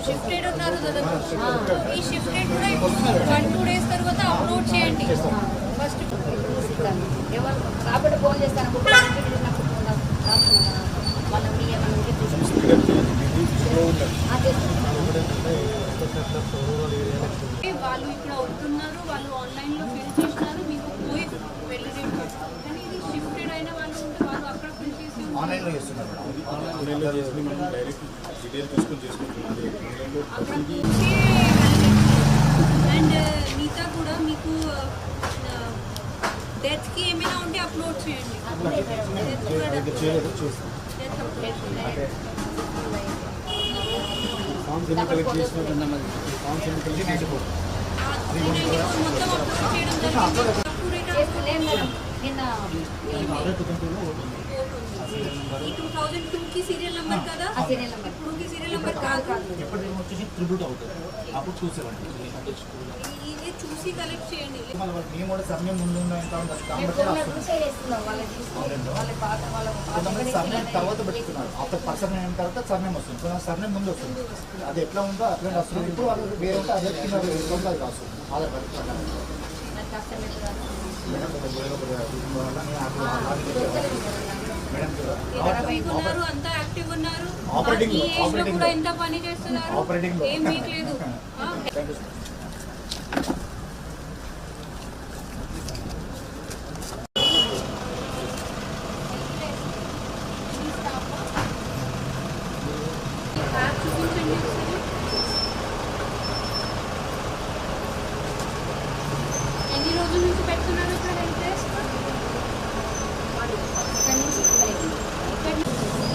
Shifted ఉన్నారు కదా, ఈ షిఫ్టెడ్ కూడా 1-2 డేస్ తర్వాత అప్లోడ్ చేయండి ఫస్ట్. ఎవరు కాబట్టి ఫోన్ చేస్తాను వాళ్ళు ఇక్కడ అవుతున్నారు, వాళ్ళు ఆన్లైన్లో ఫిల్ చేసినారు, మీకు పోయి వెళ్ళి కానీ ఇది షిఫ్టెడ్ అయిన వాళ్ళు ఉంటే వాళ్ళు అక్కడ ఫిల్ చేసి ఆన్లైన్లో చేస్తున్నారు. అండ్ మిగతా కూడా మీకు డెత్కి ఏమైనా ఉంటే అప్లోడ్ చేయండి. మొత్తం అప్లోడ్ చేయడం ఈ 2002 की सीरियल नंबर కదా, సీరియల్ నెంబర్ 2 की सीरियल नंबर కాదు. ఎప్పటికీ వచ్చేసి ట్రిబ్యూట్ అవుతుంది. అప్పుడు చూసేవాడిని ఇది చూసి కలెక్ట్ చేయండి. మేము కూడా సర్నేమ్ ముందు సర్నేమ్ తర్వాత పెట్టుకున్నారు. ఆఫ్టర్ పర్సన్ అయిన తర్వాత సర్నేమ్ వస్తుంది. సర్నేమ్ ముందు వస్తుంది. అది ఎట్లా ఉందో అట్లా వస్తుంది. ఇప్పుడు వాళ్ళు వేరే ఉంటే అదే అది రాస్తుంది. ఆధార్ కార్డు ఉన్నారు, అంతా యాక్టివ్ ఉన్నారు. ఈ ఏజ్ లో కూడా ఎంత పని చేస్తున్నారు, ఏం మీకు లేదు. చూపించండి ఒకసారి. ఎన్ని రోజుల నుంచి పెడుతున్నారు ఇక్కడ హెల్త్ టెస్ట్?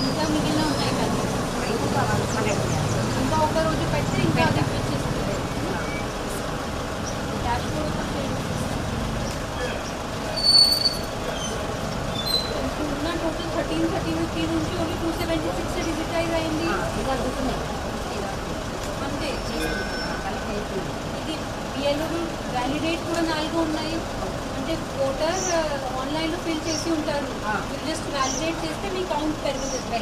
ఇంకా మిగిలిన ఉన్నాయి కదా, ఇంకా ఒక రోజు పెడితే ఇంకా అది వచ్చేస్తుంది. డాష్ బోర్డ్ ఉన్న టోటల్ 1330 నుంచి ఓన్లీ 276 డిజిటైజ్ అయింది అంతే. ఇది బిఎల్ఓ వ్యాలిడేట్ కూడా 4 ఉన్నాయి. అంటే ఓటర్ ఆన్లైన్లో ఫిల్ చేసి ఉంటారు, జస్ట్ వ్యాలిడేట్ చేస్తే మీ కౌంట్ పెరుగుతుంది.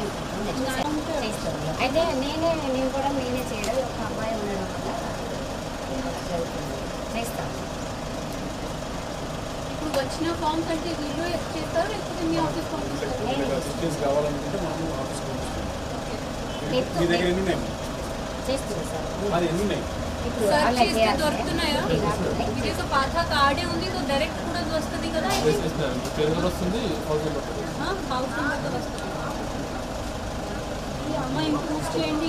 అయితే నేను కూడా నేనే చేయడం, ఒక అబ్బాయి ఉండడం వల్ల చేస్తాను. ఇప్పుడు వచ్చిన ఫామ్స్ అంటే వీళ్ళు చేస్తారు, లేకపోతే మీ ఆఫీస్ పంపిస్తారు? చేస్తుంది సార్. సర్చ్ చేస్తే దొరుకుతున్నాయా? ఇది ఒక పాత కార్డే ఉంది, సో డైరెక్ట్ కూడా వస్తుంది కదా, హౌస్ నెంబర్తో వస్తుంది. ఈ అమ్మాయి ఇంప్రూవ్ చేయండి.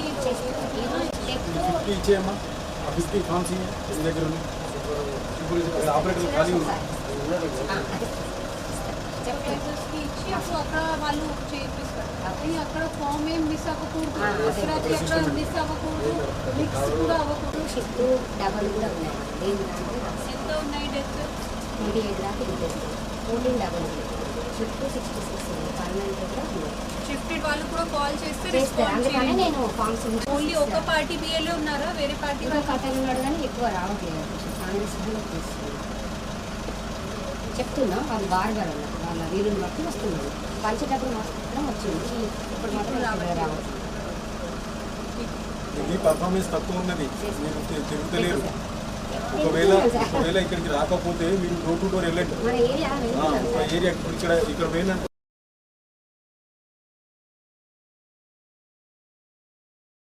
ఇచ్చి అప్పుడు అక్కడ వాళ్ళు చేపిస్తారు. అక్కడ ఫామ్ ఏం మిస్ అవ్వకూడదు, ఎక్కడ మిస్ అవ్వకూడదు, మిక్స్ కూడా అవ్వకూడదు. షిఫ్ట్ డబల్ కూడా ఉన్నాయి. ఎంత ఉన్నాయి డెత్? 28 దాకా 14 డబల్ షిఫ్ట్ 66 పర్మనెంట్ కూడా ఉన్నాయి. షిఫ్టెడ్ వాళ్ళు కూడా కాల్ చేస్తే చేస్తారు. అందుకనే నేను ఫామ్స్ ఓన్లీ ఒక పార్టీ బిఎల్ఏ ఉన్నారా, వేరే పార్టీ కథలు ఉన్నాడు కానీ ఎక్కువ రావట్లేదు. కాంగ్రెస్ చెప్తున్నా వాళ్ళు బార్బర్ అన్నారు, వాళ్ళ వీరుని బట్టి వస్తున్నారు. పంచేటప్పుడు మాత్రం వచ్చింది, ఇప్పుడు మాత్రం రావట్లేదు. పర్ఫార్మెన్స్ తక్కువ ఉన్నది, తిరుగుతలేరు. ఒకవేళ ఇక్కడికి రాకపోతే మీరు డోర్ టు డోర్ వెళ్ళండి. మన ఏరియా ఏరియా ఇక్కడ పోయినట్టు